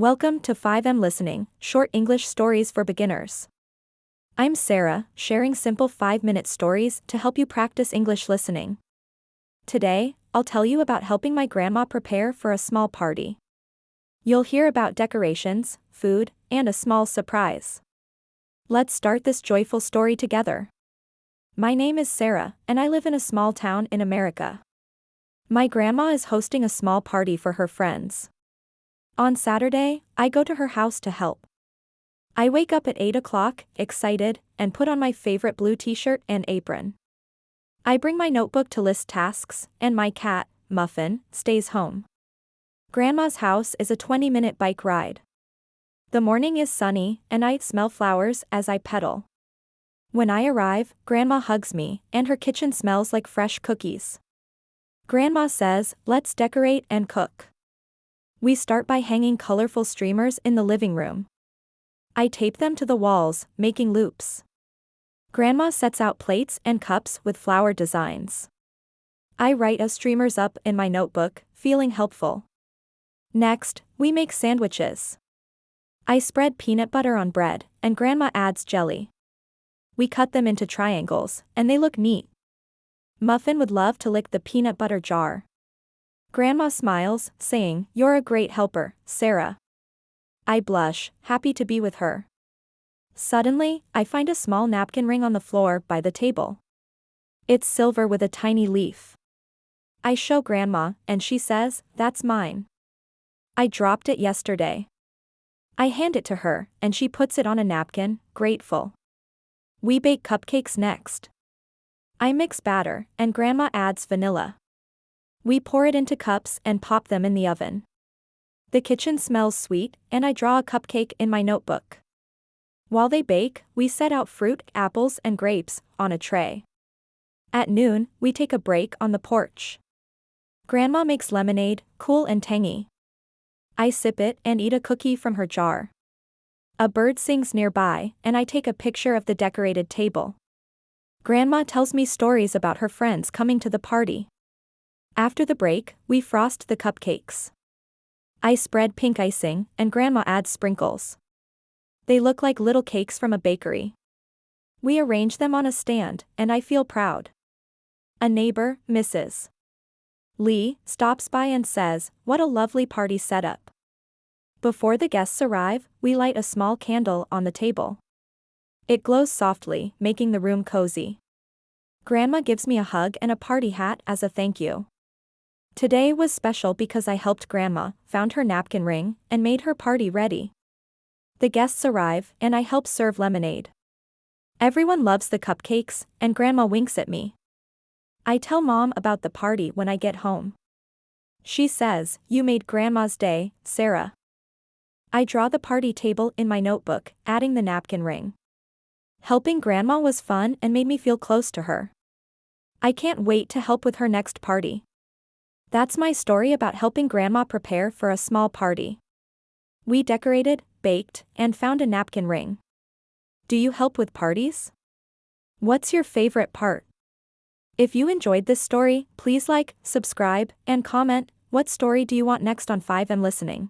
Welcome to 5M Listening, short English stories for beginners. I'm Sarah, sharing simple 5-minute stories to help you practice English listening. Today, I'll tell you about helping my grandma prepare for a small party. You'll hear about decorations, food, and a small surprise. Let's start this joyful story together. My name is Sarah, and I live in a small town in America. My grandma is hosting a small party for her friends. On Saturday, I go to her house to help. I wake up at 8 o'clock, excited, and put on my favorite blue t-shirt and apron. I bring my notebook to list tasks, and my cat, Muffin, stays home. Grandma's house is a 20-minute bike ride. The morning is sunny, and I smell flowers as I pedal. When I arrive, Grandma hugs me, and her kitchen smells like fresh cookies. Grandma says, "Let's decorate and cook." We start by hanging colorful streamers in the living room. I tape them to the walls, making loops. Grandma sets out plates and cups with flower designs. I write our streamers up in my notebook, feeling helpful. Next, we make sandwiches. I spread peanut butter on bread, and Grandma adds jelly. We cut them into triangles, and they look neat. Muffin would love to lick the peanut butter jar. Grandma smiles, saying, "You're a great helper, Sarah." I blush, happy to be with her. Suddenly, I find a small napkin ring on the floor by the table. It's silver with a tiny leaf. I show Grandma, and she says, "That's mine. I dropped it yesterday." I hand it to her, and she puts it on a napkin, grateful. We bake cupcakes next. I mix batter, and Grandma adds vanilla. We pour it into cups and pop them in the oven. The kitchen smells sweet, and I draw a cupcake in my notebook. While they bake, we set out fruit, apples, and grapes on a tray. At noon, we take a break on the porch. Grandma makes lemonade, cool and tangy. I sip it and eat a cookie from her jar. A bird sings nearby, and I take a picture of the decorated table. Grandma tells me stories about her friends coming to the party. After the break, we frost the cupcakes. I spread pink icing, and Grandma adds sprinkles. They look like little cakes from a bakery. We arrange them on a stand, and I feel proud. A neighbor, Mrs. Lee, stops by and says, "What a lovely party setup." Before the guests arrive, we light a small candle on the table. It glows softly, making the room cozy. Grandma gives me a hug and a party hat as a thank you. Today was special because I helped Grandma, found her napkin ring, and made her party ready. The guests arrive, and I help serve lemonade. Everyone loves the cupcakes, and Grandma winks at me. I tell Mom about the party when I get home. She says, "You made Grandma's day, Sarah." I draw the party table in my notebook, adding the napkin ring. Helping Grandma was fun and made me feel close to her. I can't wait to help with her next party. That's my story about helping Grandma prepare for a small party. We decorated, baked, and found a napkin ring. Do you help with parties? What's your favorite part? If you enjoyed this story, please like, subscribe, and comment. What story do you want next on 5M Listening?